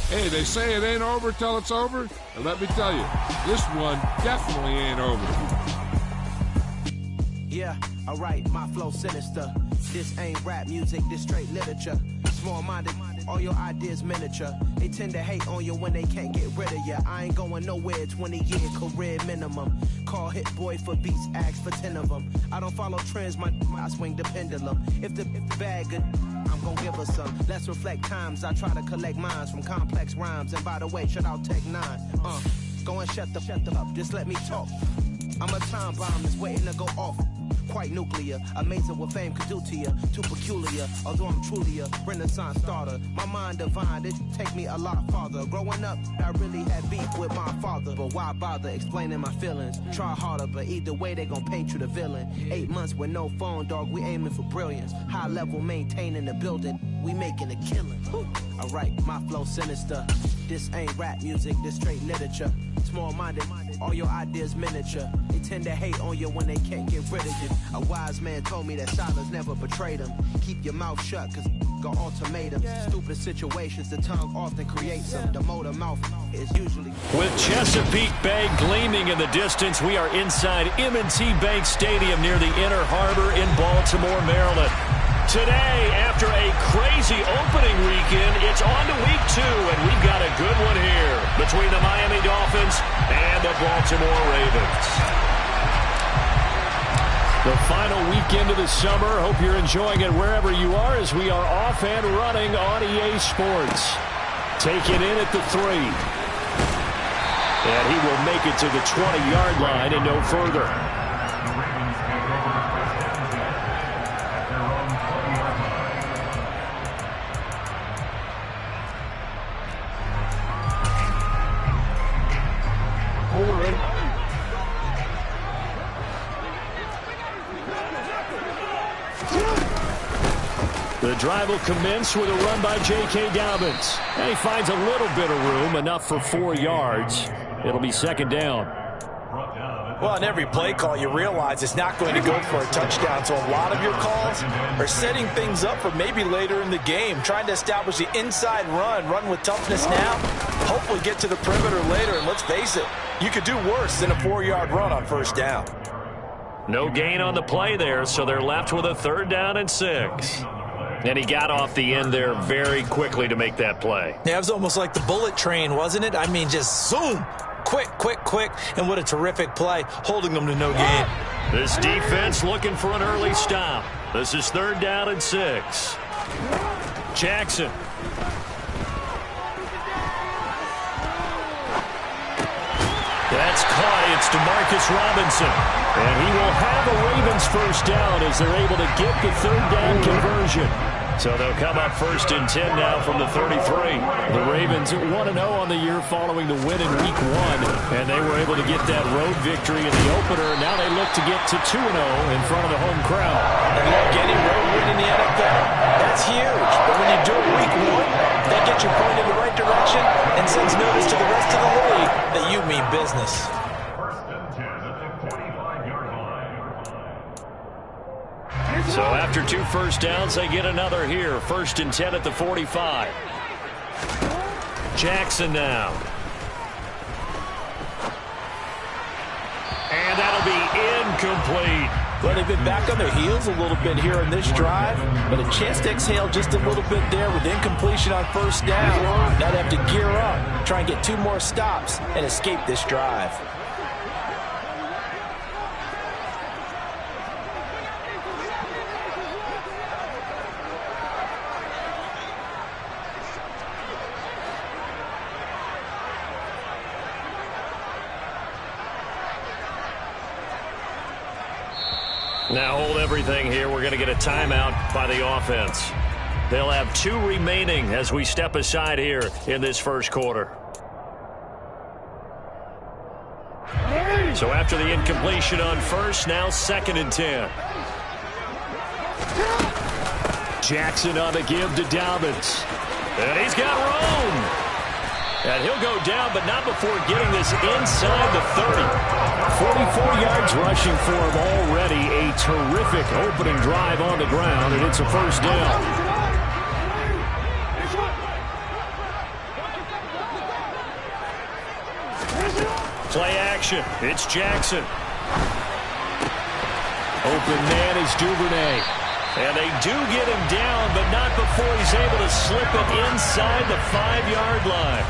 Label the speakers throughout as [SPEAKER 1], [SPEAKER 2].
[SPEAKER 1] Hey, they say it ain't over till it's over. And let me tell you, this one definitely ain't over.
[SPEAKER 2] Yeah, alright, my flow sinister. This ain't rap music, this straight literature. Small-minded, all your ideas miniature. They tend to hate on you when they can't get rid of you. I ain't going nowhere, 20-year career minimum. Call Hit Boy for beats, ask for 10 of them. I don't follow trends, I swing the pendulum. If the bag good, I'm gon' give her some. Let's reflect times, I try to collect minds from complex rhymes. And by the way, shout out Tech 9. Go and shut the up, just let me talk. I'm a time bomb that's waiting to go off. Quite nuclear, amazing what fame could do to you. Too peculiar, although I'm truly a renaissance starter. My mind divine, it take me a lot farther. Growing up, I really had beef with my father. But why bother explaining my feelings? Try harder, but either way they gon' paint you the villain. 8 months with no phone, dog, we aiming for brilliance. High level maintaining the building, we making a killing. Alright, my flow sinister. This ain't rap music, this straight literature. Small-minded, all your ideas miniature. They tend to hate on you when they can't get rid of you. A wise man told me that silence never betrayed him. Keep your mouth shut, cause got ultimatums. Stupid situations, the tongue often creates them. The motor mouth is usually...
[SPEAKER 3] With Chesapeake Bay gleaming in the distance, we are inside M&T Bank Stadium near the Inner Harbor in Baltimore, Maryland. Today, after a crazy opening weekend, it's on to week 2, and we've got a good one here between the Miami Dolphins and the Baltimore Ravens. The final weekend of the summer. Hope you're enjoying it wherever you are as we are off and running on EA Sports. Taken in at the 3. And he will make it to the 20-yard line and no further. The drive will commence with a run by J.K. Dobbins. And he finds a little bit of room, enough for 4 yards. It'll be second down.
[SPEAKER 4] Well, in every play call, you realize it's not going to go for a touchdown. So a lot of your calls are setting things up for maybe later in the game, trying to establish the inside run with toughness now, hopefully get to the perimeter later. And let's face it, you could do worse than a 4-yard run on first down.
[SPEAKER 3] No gain on the play there, so they're left with a 3rd down and 6. And he got off the end there very quickly to make that play.
[SPEAKER 4] Yeah, it was almost like the bullet train, wasn't it? I mean, just zoom. Quick. And what a terrific play, holding them to no gain.
[SPEAKER 3] This defense looking for an early stop. This is 3rd down and 6. Jackson. That's caught. It's DeMarcus Robinson. And he will have a Ravens first down as they're able to get the 3rd down conversion. So they'll come up 1st and 10 now from the 33. The Ravens 1-0 on the year following the win in Week 1. And they were able to get that road victory in the opener. Now they look to get to 2-0 in front of the home crowd.
[SPEAKER 4] And look, any road win in the NFL, that's huge. But when you do it Week 1, that gets you pointed in the right direction and sends notice to the rest of the league that you mean business.
[SPEAKER 3] So after 2 first downs, they get another here. 1st and 10 at the 45. Jackson now. And that'll be incomplete.
[SPEAKER 4] Well, they've been back on their heels a little bit here in this drive, but a chance to exhale just a little bit there with incompletion on first down. Now they have to gear up, try and get 2 more stops, and escape this drive.
[SPEAKER 3] Now hold everything here. We're going to get a timeout by the offense. They'll have 2 remaining as we step aside here in this first quarter. So after the incompletion on first, now 2nd and 10. Jackson on the give to Dobbins. And he's got room. And he'll go down, but not before getting this inside the 30. 44 yards rushing for him already. A terrific opening drive on the ground, and it's a first down. action. It's Jackson. Open man is Duvernay. And they do get him down, but not before he's able to slip it inside the 5-yard line.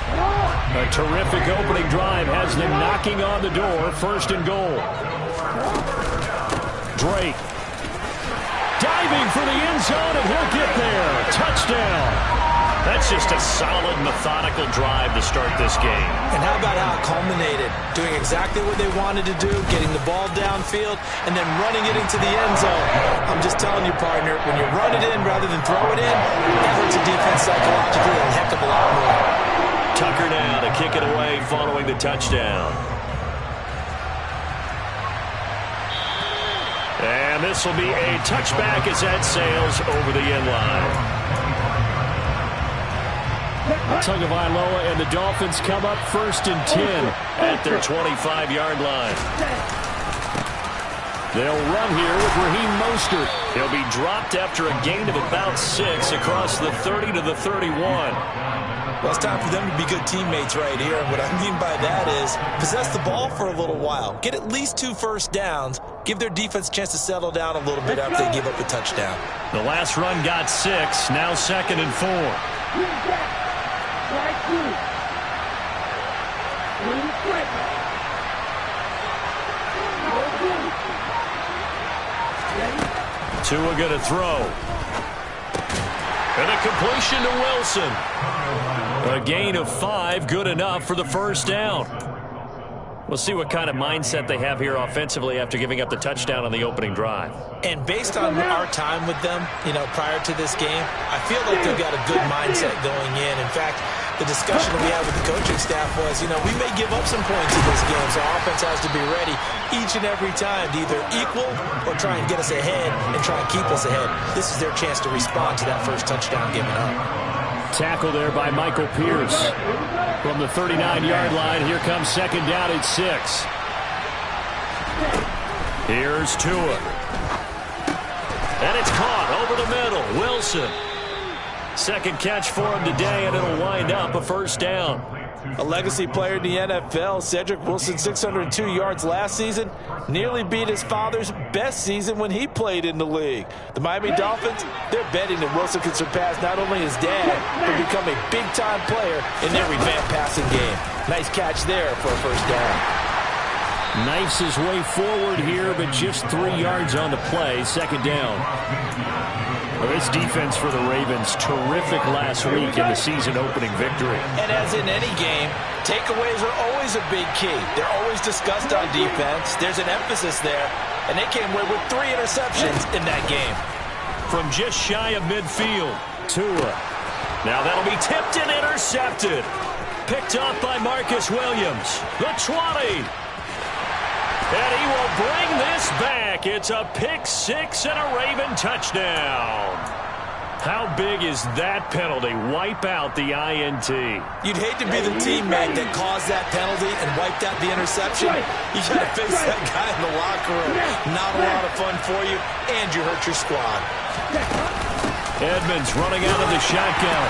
[SPEAKER 3] A terrific opening drive has them knocking on the door. First and goal. Drake. Diving for the end zone, and he'll get there. Touchdown. That's just a solid, methodical drive to start this game.
[SPEAKER 4] And how about how it culminated? Doing exactly what they wanted to do, getting the ball downfield, and then running it into the end zone. I'm just telling you, partner, when you run it in rather than throw it in, that hurts a defense psychologically a heck of a lot more.
[SPEAKER 3] Tucker now to kick it away following the touchdown. And this will be a touchback as that sails over the end line. Tagovailoa and the Dolphins come up first and 10 at their 25-yard line. They'll run here with Raheem Mostert. He'll be dropped after a gain of about 6 across the 30 to the 31.
[SPEAKER 4] Well, it's time for them to be good teammates right here. And what I mean by that is possess the ball for a little while. Get at least 2 first downs. Give their defense a chance to settle down a little bit after they give up a touchdown.
[SPEAKER 3] The last run got 6. Now 2nd and 4. Tua going to throw. And a completion to Wilson. A gain of 5, good enough for the first down. We'll see what kind of mindset they have here offensively after giving up the touchdown on the opening drive.
[SPEAKER 4] And based on our time with them, prior to this game, I feel like they've got a good mindset going in. In fact, the discussion that we had with the coaching staff was, we may give up some points in this game, so our offense has to be ready each and every time to either equal or try and get us ahead and try and keep us ahead. This is their chance to respond to that first touchdown given up.
[SPEAKER 3] Tackle there by Michael Pierce. From the 39-yard line, here comes 2nd down at 6. Here's Tua. And it's caught over the middle. Wilson. Second catch for him today, and it'll wind up a first down.
[SPEAKER 4] A legacy player in the NFL, Cedric Wilson, 602 yards last season, nearly beat his father's best season when he played in the league. The Miami Dolphins, they're betting that Wilson can surpass not only his dad, but become a big-time player in their revamped passing game. Nice catch there for a first down.
[SPEAKER 3] Knifes his way forward here, but just 3 yards on the play. 2nd down. Well, this defense for the Ravens, terrific last week in the season-opening victory.
[SPEAKER 4] And as in any game, takeaways are always a big key. They're always discussed on defense. There's an emphasis there, and they came away with 3 interceptions in that game.
[SPEAKER 3] From just shy of midfield, Tua. Now that'll be tipped and intercepted. Picked off by Marcus Williams. The 20. And he will bring this back. It's a pick-6 and a Raven touchdown. How big is that penalty? Wipe out the INT.
[SPEAKER 4] You'd hate to be the teammate that caused that penalty and wiped out the interception. You got to face that guy in the locker room. Not a lot of fun for you, and you hurt your squad.
[SPEAKER 3] Edmonds running out of the shotgun.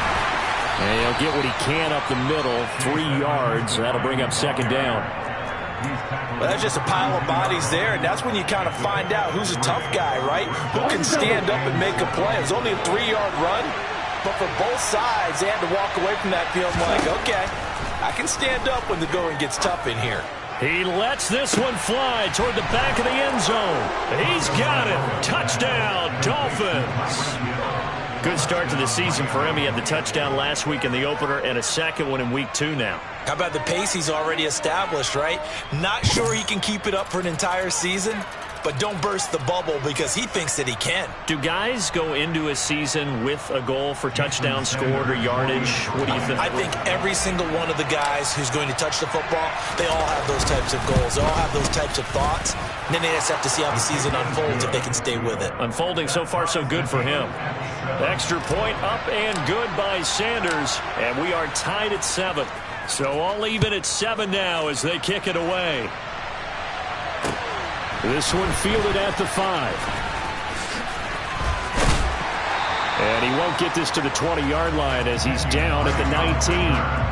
[SPEAKER 3] And he'll get what he can up the middle. 3 yards. That'll bring up 2nd down.
[SPEAKER 4] Well, that's just a pile of bodies there, and that's when you kind of find out who's a tough guy, right? Who can stand up and make a play. It was only a 3-yard run, but for both sides, they had to walk away from that field like, okay, I can stand up when the going gets tough in here.
[SPEAKER 3] He lets this one fly toward the back of the end zone. He's got it. Touchdown, Dolphins. Good start to the season for him. He had the touchdown last week in the opener and a second one in week 2 now.
[SPEAKER 4] How about the pace he's already established, right? Not sure he can keep it up for an entire season, but don't burst the bubble because he thinks that he can.
[SPEAKER 3] Do guys go into a season with a goal for touchdown scored or yardage? What do you think?
[SPEAKER 4] I think every single one of the guys who's going to touch the football, they all have those types of goals. They all have those types of thoughts. And then they just have to see how the season unfolds if they can stay with it.
[SPEAKER 3] Unfolding so far so good for him. Extra point up and good by Sanders. And we are tied at 7. So all even at 7 now as they kick it away. This one fielded at the 5. And he won't get this to the 20-yard line as he's down at the 19.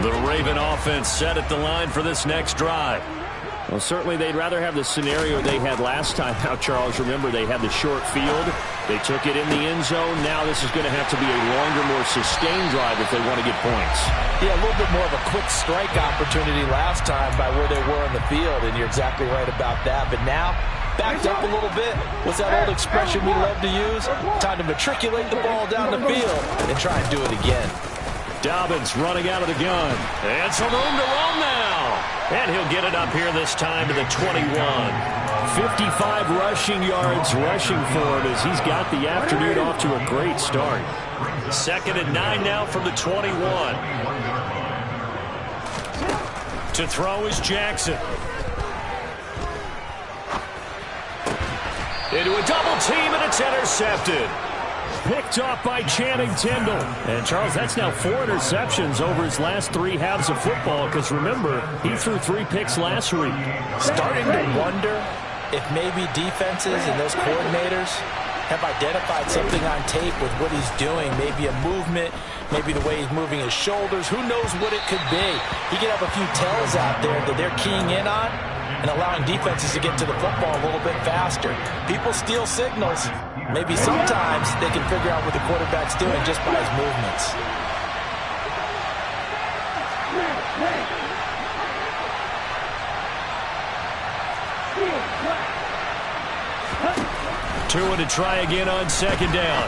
[SPEAKER 3] The Raven offense set at the line for this next drive.
[SPEAKER 5] Well, certainly they'd rather have the scenario they had last time out, Charles. Remember, they had the short field. They took it in the end zone. Now this is going to have to be a longer, more sustained drive if they want to get points.
[SPEAKER 4] Yeah, a little bit more of a quick strike opportunity last time by where they were in the field, and you're exactly right about that. But now, backed up a little bit. What's that old expression we love to use? Time to matriculate the ball down the field and try and do it again.
[SPEAKER 3] Dobbins running out of the gun. And some room to roam now. And he'll get it up here this time to the 21.
[SPEAKER 5] 55 rushing yards rushing for him as he's got the afternoon off to a great start.
[SPEAKER 3] 2nd and 9 now from the 21. To throw is Jackson. Into a double team, and it's intercepted.
[SPEAKER 5] Picked off by Channing Tindall. And, Charles, that's now 4 interceptions over his last 3 halves of football because, remember, he threw 3 picks last week.
[SPEAKER 4] Starting to wonder if maybe defenses and those coordinators have identified something on tape with what he's doing. Maybe a movement, maybe the way he's moving his shoulders. Who knows what it could be? He could have a few tells out there that they're keying in on and allowing defenses to get to the football a little bit faster. People steal signals. Maybe sometimes they can figure out what the quarterback's doing just by his movements.
[SPEAKER 3] Tua to try again on 2nd down.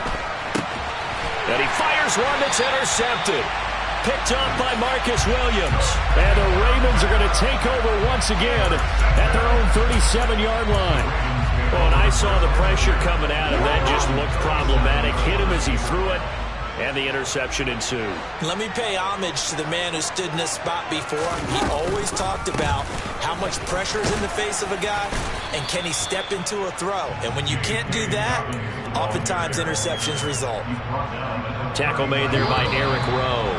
[SPEAKER 3] And he fires one that's intercepted. Picked up by Marcus Williams.
[SPEAKER 5] And the Ravens are going to take over once again at their own 37-yard line.
[SPEAKER 3] Well, and I saw the pressure coming at him. That just looked problematic. Hit him as he threw it, and the interception ensued.
[SPEAKER 4] Let me pay homage to the man who stood in this spot before. He always talked about how much pressure is in the face of a guy, and can he step into a throw. And when you can't do that, oftentimes interceptions result.
[SPEAKER 3] Tackle made there by Eric Rowe.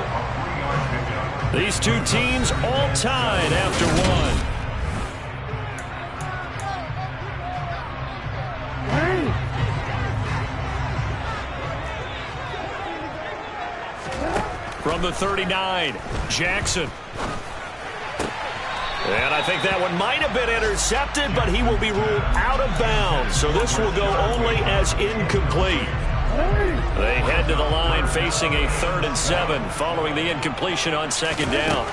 [SPEAKER 3] These two teams all tied after one. From the 39, Jackson. And I think that one might have been intercepted, but he will be ruled out of bounds. So this will go only as incomplete. They head to the line facing a 3rd and 7 following the incompletion on 2nd down.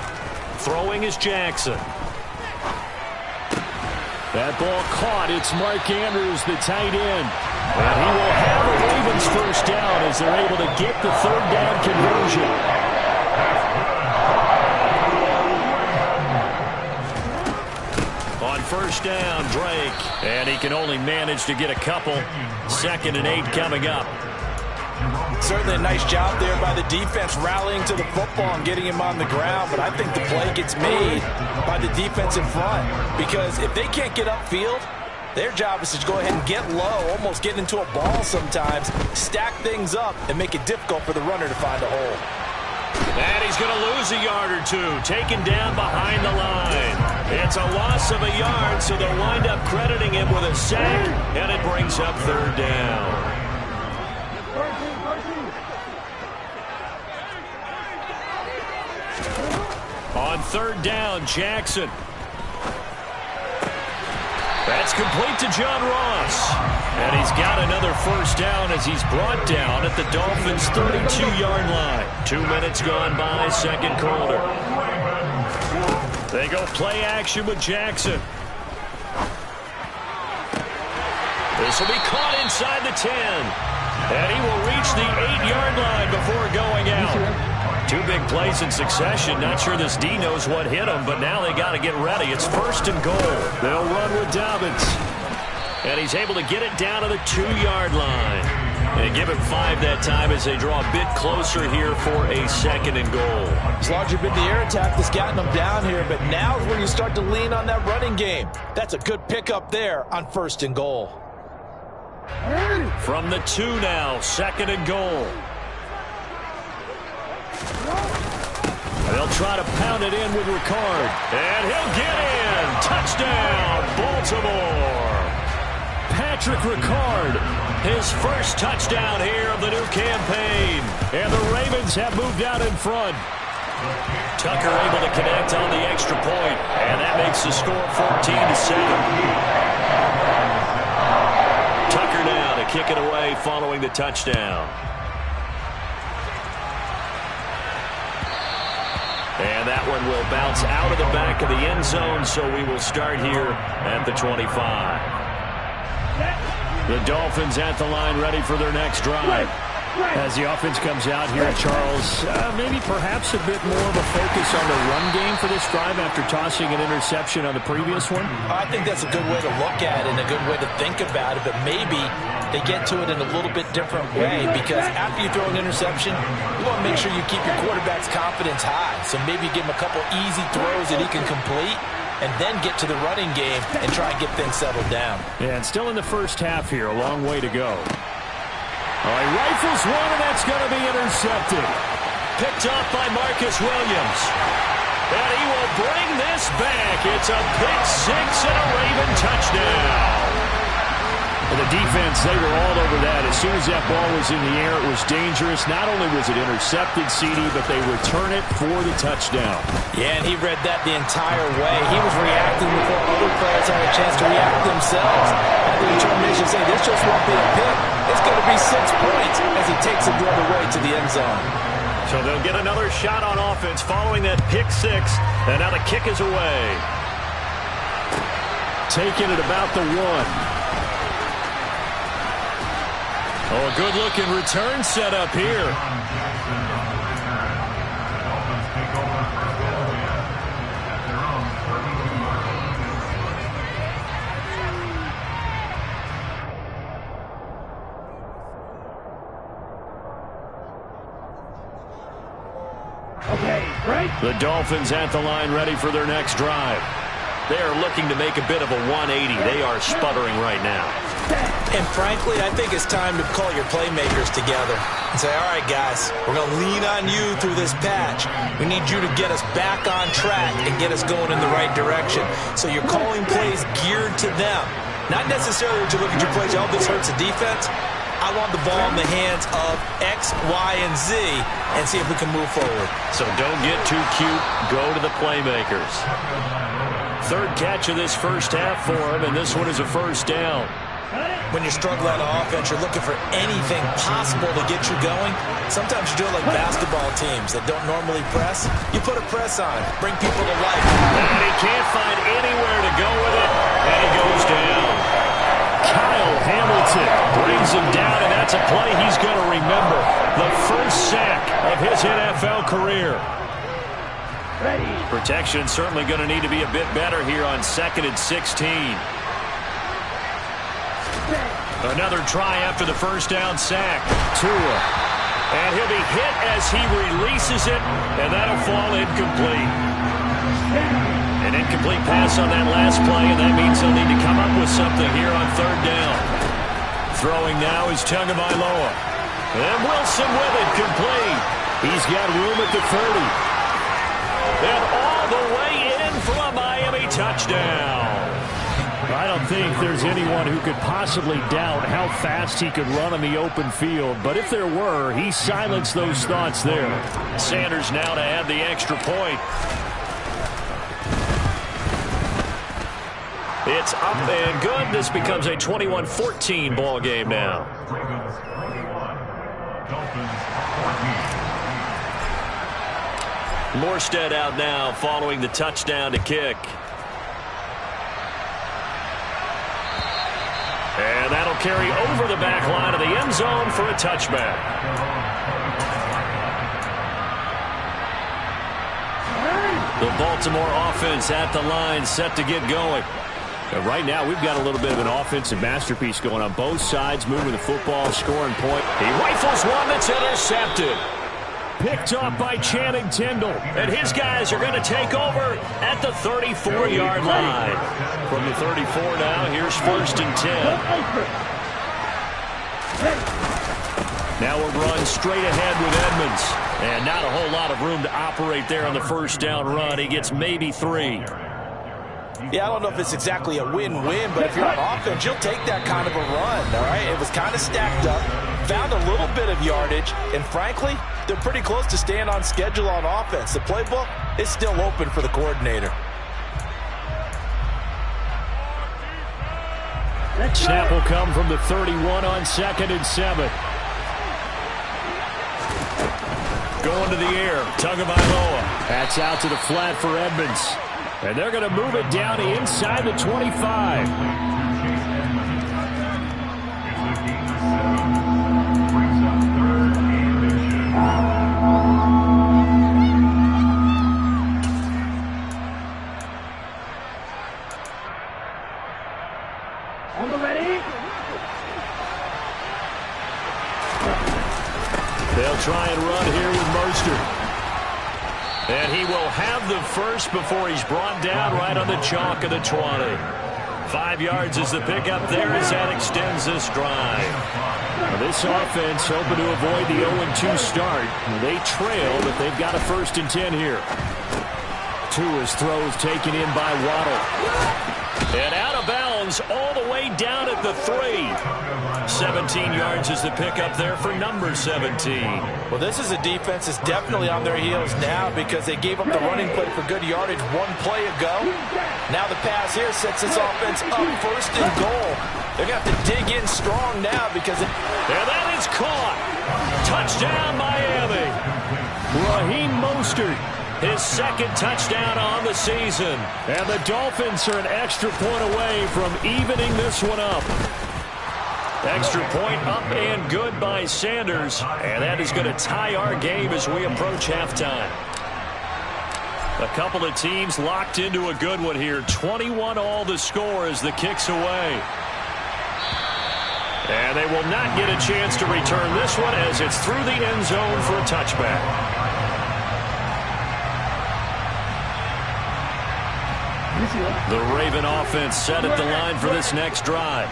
[SPEAKER 3] Throwing is Jackson.
[SPEAKER 5] That ball caught. It's Mark Andrews, the tight end. And he will have a Ravens first down as they're able to get the 3rd down conversion.
[SPEAKER 3] On 1st down, Drake. And he can only manage to get a couple. 2nd and 8 coming up.
[SPEAKER 4] Certainly a nice job there by the defense rallying to the football and getting him on the ground. But I think the play gets made by the defense in front. Because if they can't get upfield, their job is to go ahead and get low, almost get into a ball sometimes, stack things up, and make it difficult for the runner to find a hole.
[SPEAKER 3] And he's going to lose a yard or two, taken down behind the line. It's a loss of a yard, so they'll wind up crediting him with a sack, and it brings up 3rd down. On 3rd down, Jackson. That's complete to John Ross. And he's got another first down as he's brought down at the Dolphins' 32-yard line. 2 minutes gone by, 2nd quarter. They go play action with Jackson. This will be caught inside the 10. And he will reach the 8-yard line before going out. 2 big plays in succession. Not sure this D knows what hit him, but now they got to get ready. It's 1st and goal.
[SPEAKER 5] They'll run with Dobbins.
[SPEAKER 3] And he's able to get it down to the 2-yard line. And give him 5 that time as they draw a bit closer here for a 2nd and goal.
[SPEAKER 4] It's largely been the air attack that's gotten them down here, but now is where you start to lean on that running game. That's a good pickup there on 1st and goal.
[SPEAKER 3] From the 2 now, 2nd and goal. They'll try to pound it in with Ricard. And he'll get in. Touchdown, Baltimore.
[SPEAKER 5] Patrick Ricard.
[SPEAKER 3] His first touchdown here of the new campaign.
[SPEAKER 5] And the Ravens have moved out in front.
[SPEAKER 3] Tucker able to connect on the extra point, and that makes the score 14-7. Tucker now to kick it away following the touchdown. And that one will bounce out of the back of the end zone, so we will start here at the 25. The Dolphins at the line ready for their next drive.
[SPEAKER 5] As the offense comes out here, Charles, maybe perhaps a bit more of a focus on the run game for this drive after tossing an interception on the previous one?
[SPEAKER 4] I think that's a good way to look at it and a good way to think about it, but maybe they get to it in a little bit different way, because after you throw an interception, you want to make sure you keep your quarterback's confidence high. So maybe give him a couple easy throws that he can complete, and then get to the running game and try and get things settled down.
[SPEAKER 5] Yeah, and still in the first half here, a long way to go. Oh, he rifles one, and that's going to be intercepted.
[SPEAKER 3] Picked up by Marcus Williams. And he will bring this back. It's a pick six and a Raven touchdown.
[SPEAKER 5] And the defense, they were all over that. As soon as that ball was in the air, it was dangerous. Not only was it intercepted, CD, but they return it for the touchdown.
[SPEAKER 4] Yeah, and he read that the entire way. He was reacting before other players had a chance to react themselves. Had the determination to say, this just won't be a pick. It's going to be 6 points as he takes it the other way to the end zone.
[SPEAKER 3] So they'll get another shot on offense following that pick six. And now the kick is away.
[SPEAKER 5] Taking it about the 1.
[SPEAKER 3] Oh, a good-looking return setup here.
[SPEAKER 5] The Dolphins at the line ready for their next drive.
[SPEAKER 3] They are looking to make a bit of a 180. They are sputtering right now.
[SPEAKER 4] And frankly, I think it's time to call your playmakers together and say, all right, guys, we're going to lean on you through this patch. We need you to get us back on track and get us going in the right direction. So you're calling plays geared to them. Not necessarily that you look at your plays, oh, this hurts the defense. I want the ball in the hands of X, Y, and Z and see if we can move forward.
[SPEAKER 3] So don't get too cute. Go to the playmakers. Third catch of this first half for him, and this one is a first down.
[SPEAKER 4] When you're struggling on offense, you're looking for anything possible to get you going. Sometimes you do it like basketball teams that don't normally press. You put a press on, bring people to life.
[SPEAKER 3] And he can't find anywhere to go with it, and he goes down.
[SPEAKER 5] Kyle Hamilton
[SPEAKER 3] Brings him down, and that's a play he's going to remember. The first sack of his NFL career. Protection certainly going to need to be a bit better here on 2nd and 16. Another try after the first down sack. Tua. And he'll be hit as he releases it, and that'll fall incomplete. An incomplete pass on that last play, and that means he'll need to come up with something here on 3rd down. Throwing now is Tagovailoa. And Wilson with it, complete. He's got room at the 30. And all the way in for a Miami touchdown.
[SPEAKER 5] I don't think there's anyone who could possibly doubt how fast he could run on the open field. But if there were, he silenced those thoughts there.
[SPEAKER 3] Sanders now to add the extra point. It's up and good. This becomes a 21-14 ball game now. Morstead out now following the touchdown to kick. And that'll carry over the back line of the end zone for a touchback. The Baltimore offense at the line, set to get going. And right now, we've got a little bit of an offensive masterpiece going on both sides, moving the football, scoring point. He rifles one that's intercepted.
[SPEAKER 5] Picked up by Channing Tindall.
[SPEAKER 3] And his guys are going to take over at the 34-yard line. From the 34 now, here's 1st and 10. Now a run straight ahead with Edmonds. And not a whole lot of room to operate there on the first down run. He gets maybe 3.
[SPEAKER 4] Yeah, I don't know if it's exactly a win-win, but if you're on offense, you'll take that kind of a run, all right? It was kind of stacked up. found a little bit of yardage, and frankly, they're pretty close to staying on schedule on offense. The playbook is still open for the coordinator.
[SPEAKER 3] Snap will come from the 31 on 2nd and 7. Going to the air, Tagovailoa. That's out to the flat for Edmonds. And they're going to move it down inside the 25.
[SPEAKER 6] On the ready.
[SPEAKER 3] They'll try and run here with Mostert. And he will have the first before he's brought down right on the chalk of the 20. 5 yards is the pickup there as that extends this drive. Now this offense hoping to avoid the 0-2 start. They trail, but they've got a 1st and 10 here. Tua's throws taken in by Waddle. And out of bounds all the way down at the 3. 17 yards is the pickup there for number 17.
[SPEAKER 4] Well, this is a defense that's definitely on their heels now because they gave up the running play for good yardage 1 play ago. Now the pass here sets this offense up 1st and goal. They're going to have to dig in strong now because
[SPEAKER 3] and that is caught. Touchdown, Miami. Raheem Mostert. His 2nd touchdown on the season. And the Dolphins are an extra point away from evening this one up. Extra point up and good by Sanders. And that is going to tie our game as we approach halftime. A couple of teams locked into a good one here. 21 all the score as the kick's away. And they will not get a chance to return this one as it's through the end zone for a touchback. The Raven offense set at the line for this next drive.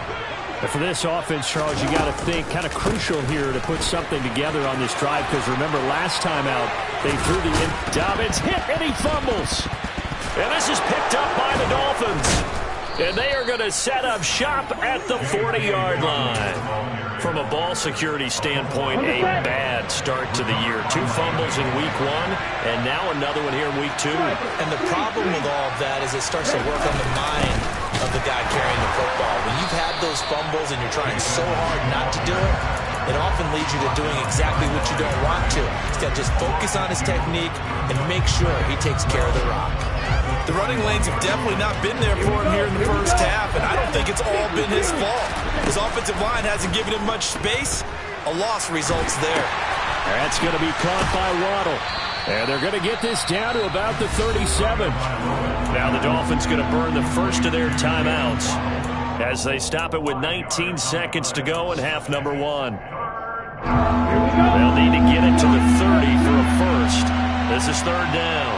[SPEAKER 5] And for this offense, Charles, you got to think kind of crucial here to put something together on this drive because remember last time out they threw the in. Dobbins hit and he fumbles.
[SPEAKER 3] And this is picked up by the Dolphins. And they are going to set up shop at the 40-yard line. From a ball security standpoint, a bad start to the year. 2 fumbles in week 1, and now another one here in week 2.
[SPEAKER 4] And the problem with all of that is it starts to work on the mind of the guy carrying the football. When you've had those fumbles and you're trying so hard not to do it, it often leads you to doing exactly what you don't want to. He's got to just focus on his technique and make sure he takes care of the rock. The running lanes have definitely not been there for him here in the first half, and I don't think it's all been his fault. His offensive line hasn't given him much space. A loss results there.
[SPEAKER 5] That's going to be caught by Waddle. And they're going to get this down to about the 37.
[SPEAKER 3] Now the Dolphins going to burn the first of their timeouts as they stop it with 19 seconds to go in half number 1. They'll need to get it to the 30 for a first. This is 3rd down.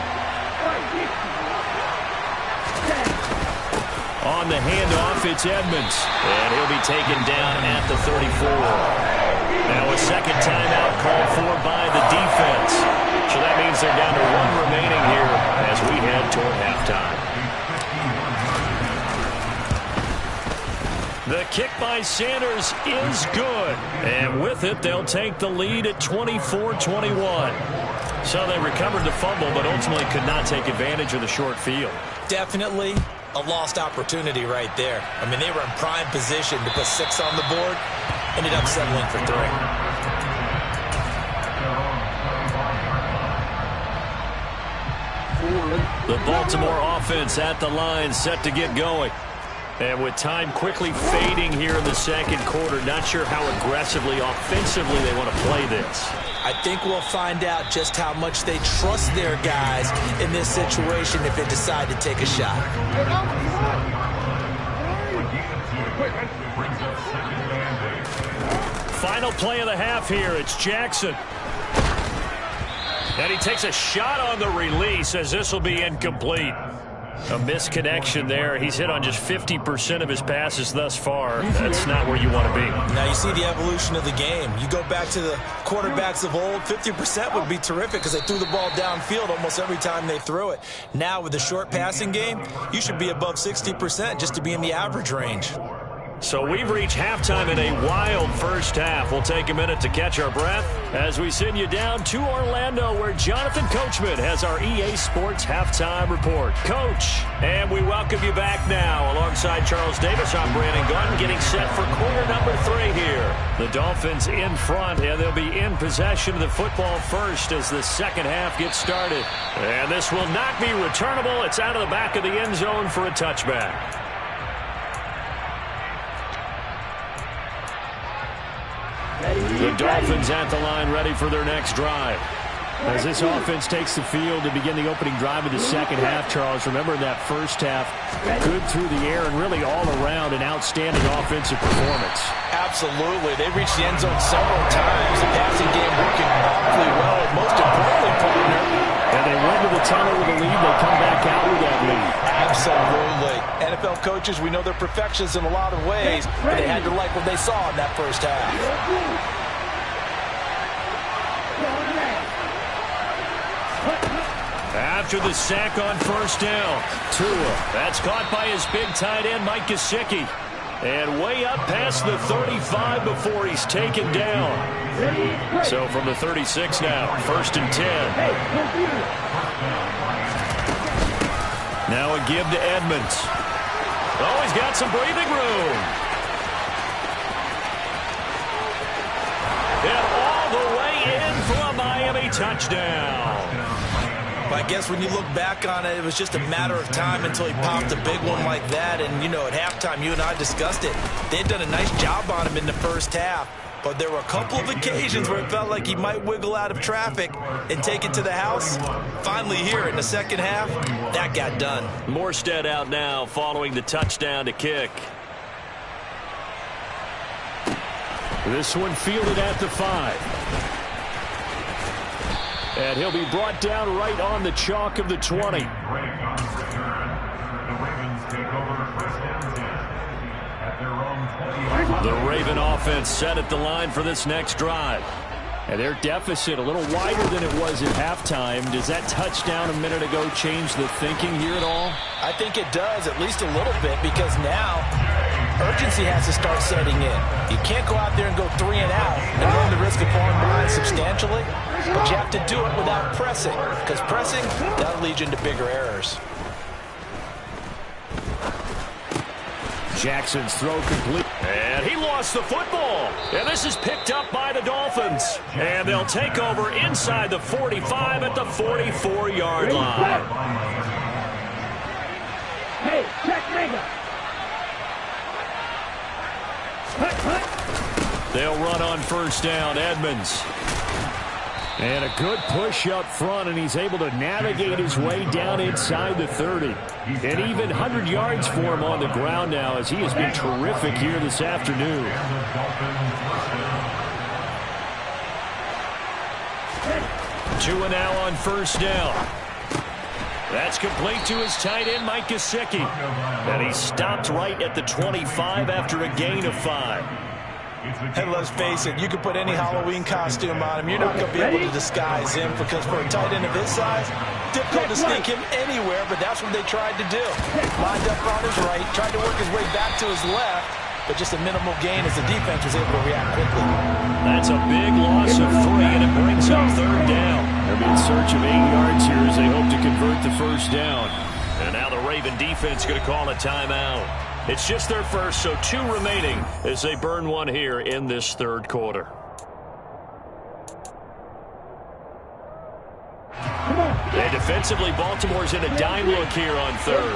[SPEAKER 3] On the handoff, it's Edmonds. And he'll be taken down at the 34. Now a second timeout called for by the defense. So that means they're down to 1 remaining here as we head toward halftime. The kick by Sanders is good. And with it, they'll take the lead at 24-21. So they recovered the fumble, but ultimately could not take advantage of the short field.
[SPEAKER 4] Definitely a lost opportunity right there. I mean, they were in prime position to put 6 on the board. Ended up settling for 3.
[SPEAKER 3] The Baltimore offense at the line set to get going. And with time quickly fading here in the second quarter, not sure how aggressively, offensively they want to play this.
[SPEAKER 4] I think we'll find out just how much they trust their guys in this situation if they decide to take a shot.
[SPEAKER 3] Final play of the half here. It's Jackson. And he takes a shot on the release as this will be incomplete. A misconnection there. He's hit on just 50% of his passes thus far. That's not where you want to be.
[SPEAKER 4] Now you see the evolution of the game. You go back to the quarterbacks of old, 50% would be terrific because they threw the ball downfield almost every time they threw it. Now with the short passing game, you should be above 60% just to be in the average range.
[SPEAKER 3] So we've reached halftime in a wild first half. We'll take a minute to catch our breath as we send you down to Orlando, where Jonathan Coachman has our EA Sports Halftime Report. Coach, and we welcome you back now. Alongside Charles Davis, I'm Brandon Gunn, getting set for quarter number 3 here. The Dolphins in front, and they'll be in possession of the football first as the second half gets started. And this will not be returnable. It's out of the back of the end zone for a touchback. The Dolphins at the line, ready for their next drive. As this offense takes the field to begin the opening drive of the second half, Charles, remember in that first half, good through the air and really all around an outstanding offensive performance.
[SPEAKER 4] Absolutely. They reached the end zone several times. The passing game working awfully well, and most importantly, partner.
[SPEAKER 3] And they went to the tunnel with a lead. They come back out with that lead.
[SPEAKER 4] Absolutely. NFL coaches, we know they're perfectionists in a lot of ways, but they had to like what they saw in that first half.
[SPEAKER 3] After the sack on first down, Tua. That's caught by his big tight end, Mike Gesicki. And way up past the 35 before he's taken down. So from the 36 now, 1st and 10. Now a give to Edmonds. Oh, he's got some breathing room. And all the way in for a Miami touchdown.
[SPEAKER 4] I guess when you look back on it, it was just a matter of time until he popped a big one like that. And, you know, at halftime, you and I discussed it. They'd done a nice job on him in the first half. But there were a couple of occasions where it felt like he might wiggle out of traffic and take it to the house. Finally here in the second half, that got done.
[SPEAKER 3] Morstead out now following the touchdown to kick. This one fielded at the 5. And he'll be brought down right on the chalk of the 20. The Raven offense set at the line for this next drive. And their deficit a little wider than it was at halftime. Does that touchdown a minute ago change the thinking here at all?
[SPEAKER 4] I think it does, at least a little bit, because now urgency has to start setting in. You can't go out there and go 3 and out and run the risk of falling behind substantially, but you have to do it without pressing, because pressing, that'll lead you into bigger errors.
[SPEAKER 3] Jackson's throw complete. And he lost the football. And this is picked up by the Dolphins. And they'll take over inside the 45 at the 44-yard line.
[SPEAKER 6] Hey, check Mega.
[SPEAKER 3] They'll run on first down. Edmonds. And a good push up front, and he's able to navigate his way down inside the 30. And even 100 yards for him on the ground now, as he has been terrific here this afternoon. Tua now on first down. That's complete to his tight end, Mike Gesicki. And he stopped right at the 25 after a gain of 5.
[SPEAKER 4] And let's face it, you can put any Halloween costume on him. You're not going to be able to disguise him, because for a tight end of his size, difficult to sneak him anywhere, but that's what they tried to do. Lined up on his right, tried to work his way back to his left, but just a minimal gain as the defense was able to react quickly.
[SPEAKER 3] That's a big loss of 3, and it brings up third down. They'll be in search of 8 yards here as they hope to convert the first down. And now the Raven defense going to call a timeout. It's just their first, so 2 remaining as they burn one here in this third quarter. And defensively, Baltimore's in a dime look here on third.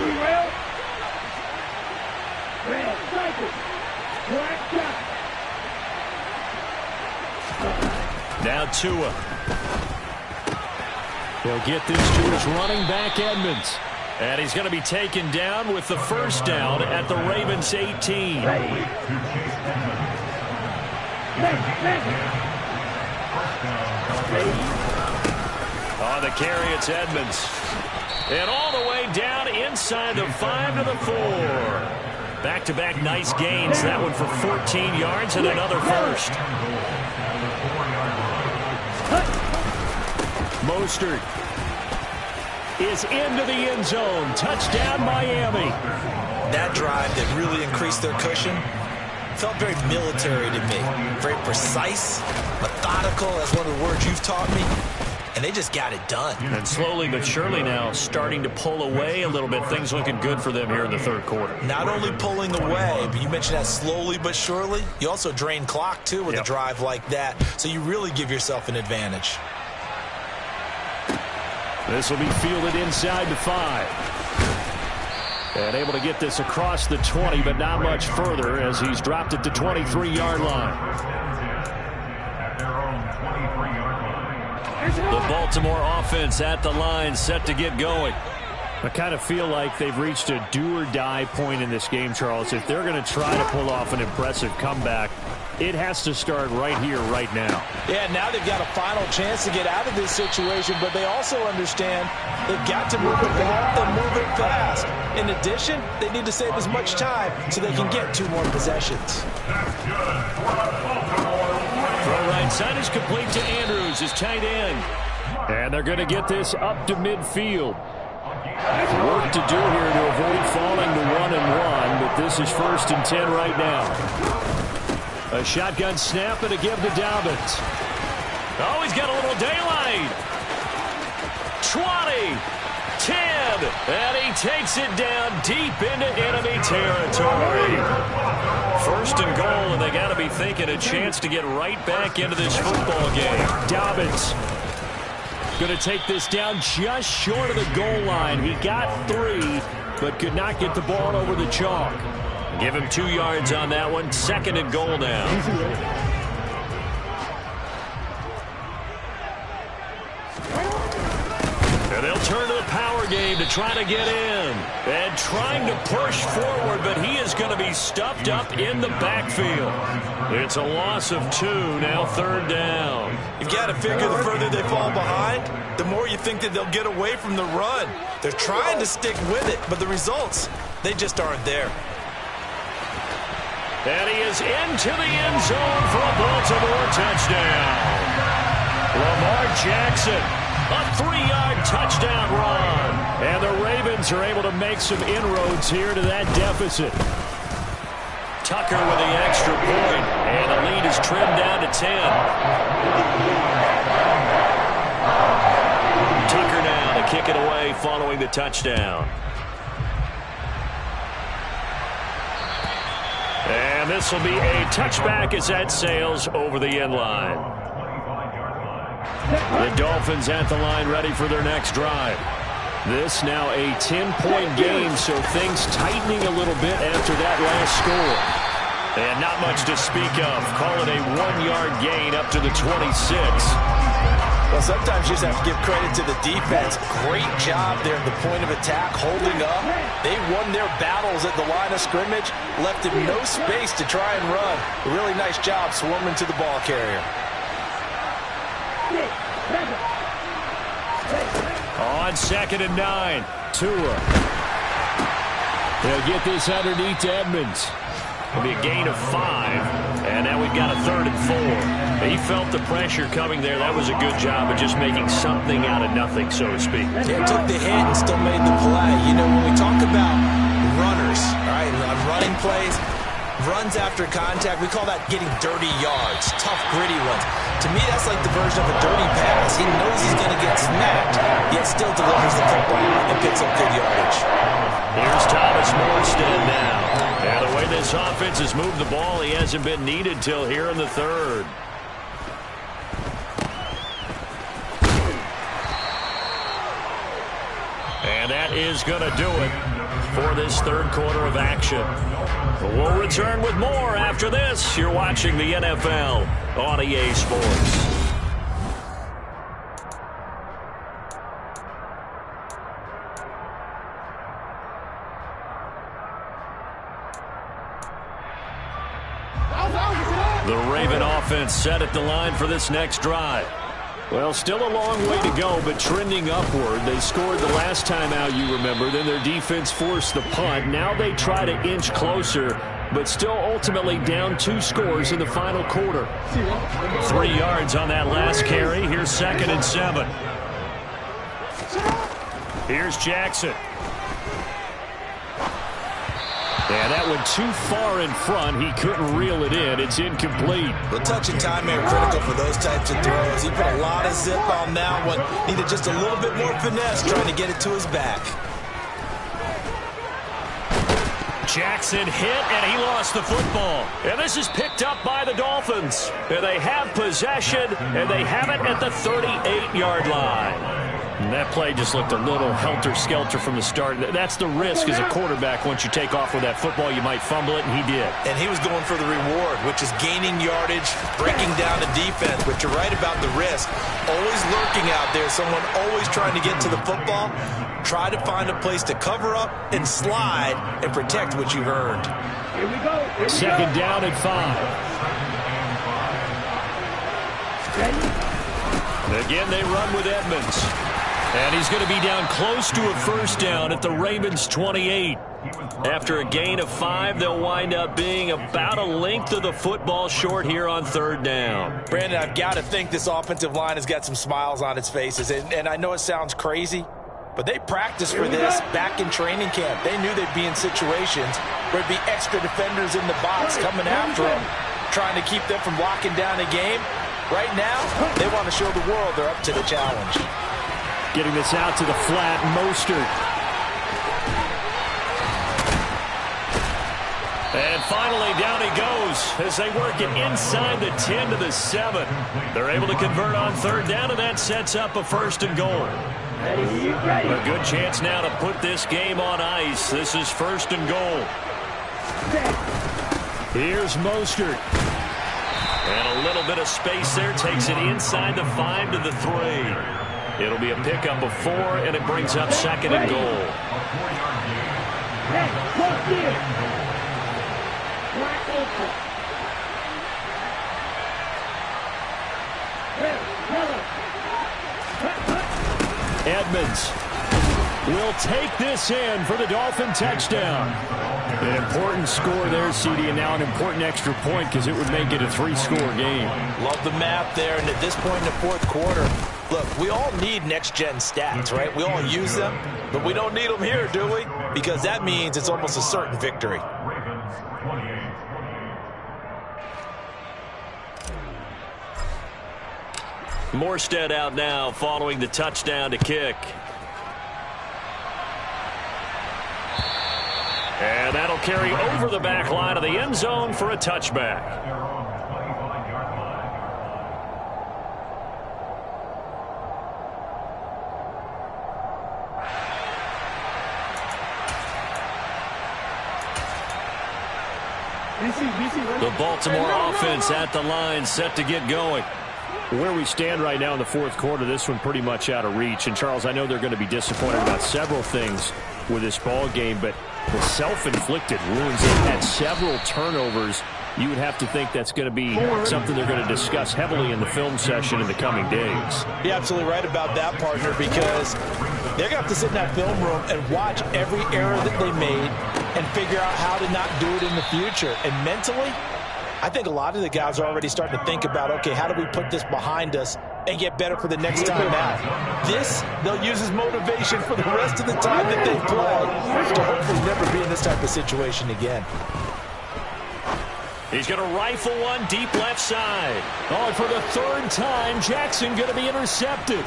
[SPEAKER 3] Now Tua. He'll get this to his running back, Edmonds. And he's going to be taken down with the first down at the Ravens' 18. On the carry, it's Edmonds. And all the way down inside the 5 to the 4. Back-to-back nice gains. That one for 14 yards and another first. Mostert is into the end zone. Touchdown, Miami.
[SPEAKER 4] That drive that really increased their cushion, Felt very military to me. Very precise, methodical. That's one of the words you've taught me. And they just got it done.
[SPEAKER 3] And slowly but surely now starting to pull away a little bit. Things looking good for them here in the third quarter.
[SPEAKER 4] Not only pulling away, but you mentioned that slowly but surely. You also drain clock, too, with a drive like that. So you really give yourself an advantage.
[SPEAKER 3] This will be fielded inside the 5. And able to get this across the 20, but not much further as he's dropped it to 23-yard line. The Baltimore offense at the line, set to get going. I kind of feel like they've reached a do-or-die point in this game, Charles. If they're going to try to pull off an impressive comeback, it has to start right here, right now.
[SPEAKER 4] Yeah, now they've got a final chance to get out of this situation, but they also understand they've got to move it back and move it fast. In addition, they need to save as much time so they can get 2 more possessions.
[SPEAKER 3] Throw right side is complete to Andrews, his tight end. And they're going to get this up to midfield. Work to do here to avoid falling to 1-1, but this is 1st and 10 right now. A shotgun snap and a give to Dobbins. Oh, he's got a little daylight. 20, 10, and he takes it down deep into enemy territory. 1st and goal, and they got to be thinking a chance to get right back into this football game. Dobbins going to take this down just short of the goal line. He got 3, but could not get the ball over the chalk. Give him 2 yards on that one. 2nd and goal now. And they'll turn to the power game to try to get in. And trying to push forward, but he is going to be stuffed up in the backfield. It's a loss of 2, now 3rd down.
[SPEAKER 4] You've got to figure the further they fall behind, the more you think that they'll get away from the run. They're trying to stick with it, but the results, they just aren't there.
[SPEAKER 3] And he is into the end zone for a Baltimore touchdown. Lamar Jackson, a 3-yard touchdown run. And the Ravens are able to make some inroads here to that deficit. Tucker with the extra point, and the lead is trimmed down to 10. Tucker now to kick it away following the touchdown. And this will be a touchback as that sails over the end line. The Dolphins at the line ready for their next drive. This now a 10-point game, so things tightening a little bit after that last score. And not much to speak of. Call it a 1-yard gain up to the 26.
[SPEAKER 4] Well, sometimes you just have to give credit to the defense. Great job there at the point of attack, holding up. They won their battles at the line of scrimmage, left him no space to try and run. A really nice job swarming to the ball carrier.
[SPEAKER 3] On 2nd and 9, Tua. They'll get this underneath to Edmonds. It'll be a gain of 5, and now we've got a 3rd and 4. He felt the pressure coming there. That was a good job of just making something out of nothing, so to speak.
[SPEAKER 4] Yeah, took the hit and still made the play. You know, when we talk about runners, all right, running plays, runs after contact, we call that getting dirty yards, tough, gritty runs. To me, that's like the version of a dirty pass. He knows he's going to get smacked, yet still delivers the football and picks up good yardage.
[SPEAKER 3] Here's Thomas Morstead now. And the way this offense has moved the ball, he hasn't been needed till here in the 3rd. And that is going to do it for this 3rd quarter of action. We'll return with more after this. You're watching the NFL on EA Sports. The Raven offense set at the line for this next drive. Well, still a long way to go, but trending upward. They scored the last time out, you remember. Then their defense forced the punt. Now they try to inch closer, but still ultimately down 2 scores in the final quarter. 3 yards on that last carry. Here's 2nd and 7. Here's Jackson.
[SPEAKER 5] Yeah, that went too far in front. He couldn't reel it in. It's incomplete.
[SPEAKER 4] The touch and timing are critical for those types of throws. He put a lot of zip on that one. Needed just a little bit more finesse trying to get it to his back.
[SPEAKER 5] Jackson hit, and he lost the football. And this is picked up by the Dolphins. And they have possession, and they have it at the 38-yard line. And that play just looked a little helter-skelter from the start. That's the risk as a quarterback. Once you take off with that football, you might fumble it, and he did.
[SPEAKER 4] And he was going for the reward, which is gaining yardage, breaking down the defense. But you're right about the risk. Always lurking out there, someone always trying to get to the football. Try to find a place to cover up and slide and protect what you've earned.
[SPEAKER 6] Here we go.
[SPEAKER 5] Second down and 5. Again, they run with Edmonds. And he's going to be down close to a first down at the Ravens' 28. After a gain of 5, they'll wind up being about a length of the football short here on third down.
[SPEAKER 4] Brandon, I've got to think this offensive line has got some smiles on its faces. And I know it sounds crazy, but they practiced for this back in training camp. They knew they'd be in situations where there'd be extra defenders in the box coming after them, trying to keep them from locking down a game. Right now, they want to show the world they're up to the challenge.
[SPEAKER 5] Getting this out to the flat, Mostert. And finally, down he goes as they work it inside the 10 to the 7. They're able to convert on third down, and that sets up a first and goal. A good chance now to put this game on ice. This is first and goal. Here's Mostert. And a little bit of space there. Takes it inside the 5 to the 3. It'll be a pickup of 4, and it brings up second and goal. Edmonds will take this in for the Dolphin touchdown. An important score there, CD, and now an important extra point because it would make it a 3-score game.
[SPEAKER 4] Love the math there, and at this point in the fourth quarter, look, we all need next-gen stats, right? We all use them, but we don't need them here, do we? Because that means it's almost a certain victory.
[SPEAKER 5] Morstead out now following the touchdown to kick. And that'll carry over the back line of the end zone for a touchback. The Baltimore offense at the line, set to get going. Where we stand right now in the fourth quarter, this one pretty much out of reach. And, Charles, I know they're going to be disappointed about several things with this ball game, but the self-inflicted wounds, they've had several turnovers. You would have to think that's going to be something they're going to discuss heavily in the film session in the coming days.
[SPEAKER 4] You're absolutely right about that, partner, because they're going to have to sit in that film room and watch every error that they made and figure out how to not do it in the future. And mentally, I think a lot of the guys are already starting to think about, okay, how do we put this behind us and get better for the next time out? This, they'll use as motivation for the rest of the time that they play to hopefully never be in this type of situation again.
[SPEAKER 5] He's going to rifle one deep left side. Oh, and for the third time, Jackson going to be intercepted.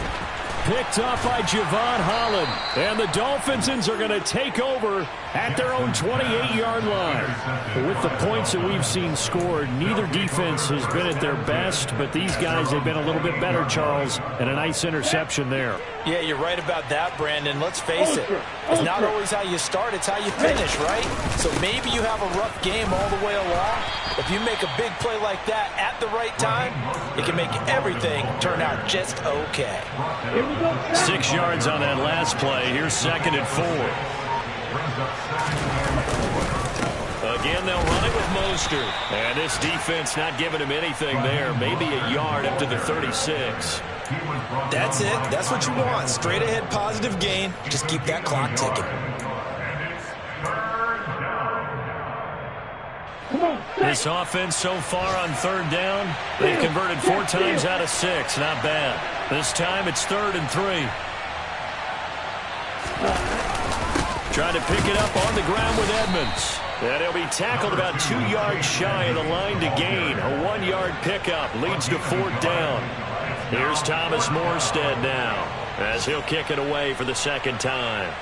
[SPEAKER 5] Picked up by Javon Holland. And the Dolphins are going to take over at their own 28-yard line. With the points that we've seen scored, neither defense has been at their best, but these guys have been a little bit better, Charles, and a nice interception there.
[SPEAKER 4] Yeah, you're right about that, Brandon. Let's face it. It's not always how you start, it's how you finish, right? So maybe you have a rough game all the way along. If you make a big play like that at the right time, it can make everything turn out just okay.
[SPEAKER 5] 6 yards on that last play. Here's second and 4. Again, they'll run it with Mostert. And this defense not giving him anything there. Maybe a yard up to the 36.
[SPEAKER 4] That's it. That's what you want. Straight ahead positive gain. Just keep that clock ticking.
[SPEAKER 5] This offense so far on third down, they've converted 4 times out of 6. Not bad. This time it's 3rd and 3. Trying to pick it up on the ground with Edmonds.
[SPEAKER 3] Dolphins. And he'll be tackled about 2 yards shy of the line to gain. A 1-yard pickup leads to 4th down. Here's Thomas Morstead now as he'll kick it away for the second time.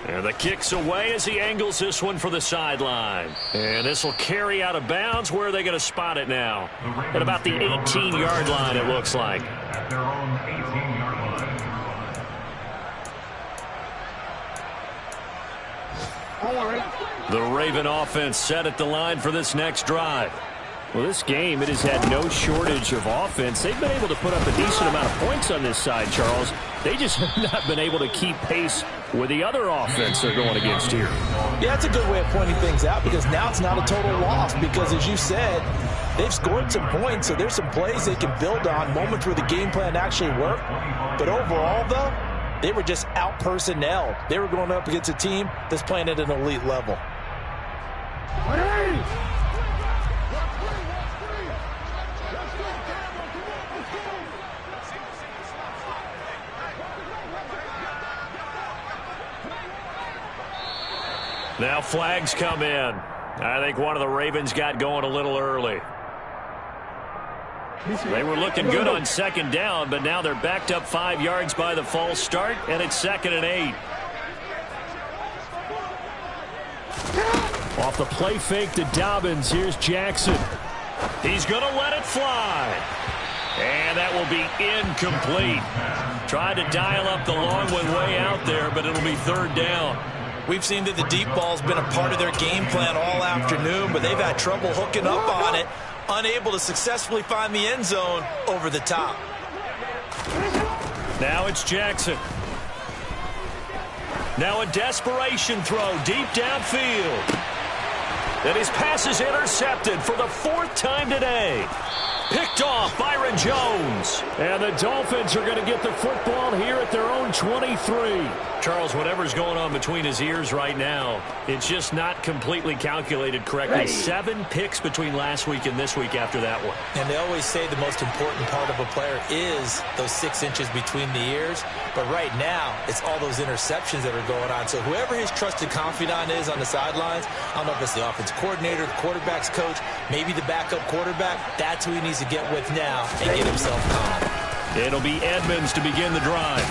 [SPEAKER 3] And the kick's away as he angles this one for the sideline. And this will carry out of bounds. Where are they going to spot it now? At about the 18-yard line, it looks like.
[SPEAKER 7] At their own 18-yard line.
[SPEAKER 3] The Raven offense set at the line for this next drive.
[SPEAKER 5] Well, this game, it has had no shortage of offense. They've been able to put up a decent amount of points on this side, Charles. They just have not been able to keep pace with the other offense they're going against here.
[SPEAKER 4] Yeah, that's a good way of pointing things out because now it's not a total loss because, as you said, they've scored some points, so there's some plays they can build on, moments where the game plan actually worked. But overall, though, they were just out-personnelled. They were going up against a team that's playing at an elite level.
[SPEAKER 3] Now flags come in. I think one of the Ravens got going a little early. They were looking good on second down, but now they're backed up 5 yards by the false start, and it's 2nd and 8.
[SPEAKER 5] Off the play fake to Dobbins. Here's Jackson.
[SPEAKER 3] He's going to let it fly. And that will be incomplete. Tried to dial up the long one way out there, but it'll be 3rd down.
[SPEAKER 4] We've seen that the deep ball's been a part of their game plan all afternoon, but they've had trouble hooking up on it, unable to successfully find the end zone over the top.
[SPEAKER 3] Now it's Jackson. Now a desperation throw deep downfield. And his pass is intercepted for the 4th time today. Picked off Byron Jones.
[SPEAKER 5] And the Dolphins are going to get the football here at their own 23.
[SPEAKER 3] Charles, whatever's going on between his ears right now, it's just not completely calculated correctly. 7 picks between last week and this week after that one.
[SPEAKER 4] And they always say the most important part of a player is those 6 inches between the ears. But right now, it's all those interceptions that are going on. So whoever his trusted confidant is on the sidelines, I don't know if it's the offense coordinator, the quarterback's coach, maybe the backup quarterback, that's who he needs to get with now and get himself calm.
[SPEAKER 3] It'll be Edmonds to begin the drive.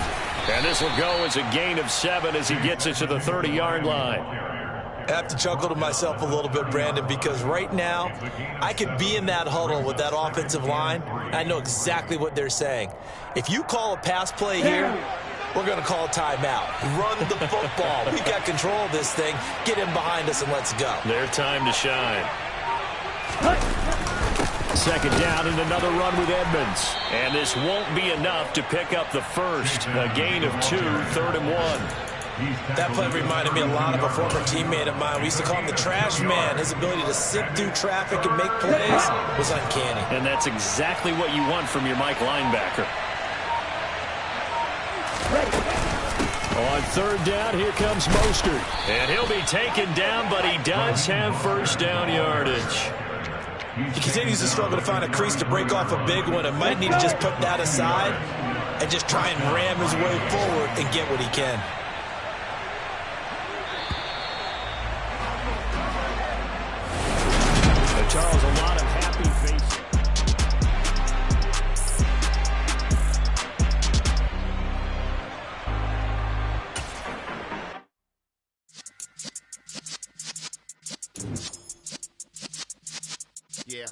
[SPEAKER 3] And this will go as a gain of 7 as he gets it to the 30-yard line.
[SPEAKER 4] I have to chuckle to myself a little bit, Brandon, because right now I could be in that huddle with that offensive line. And I know exactly what they're saying. If you call a pass play here, we're going to call a timeout. Run the football. We've got control of this thing. Get him behind us and let's go.
[SPEAKER 3] Their time to shine.
[SPEAKER 5] 2nd down and another run with Edmonds.
[SPEAKER 3] And this won't be enough to pick up the first. A gain of 2, 3rd and 1.
[SPEAKER 4] That play reminded me a lot of a former teammate of mine. We used to call him the trash man. His ability to sift through traffic and make plays was uncanny.
[SPEAKER 3] And that's exactly what you want from your Mike linebacker.
[SPEAKER 5] On 3rd down, here comes Mostert.
[SPEAKER 3] And he'll be taken down, but he does have 1st down yardage.
[SPEAKER 4] He continues to struggle to find a crease to break off a big one and might need to just put that aside and just try and ram his way forward and get what he can.
[SPEAKER 5] Charles, a lot of happy faces.
[SPEAKER 8] Yeah.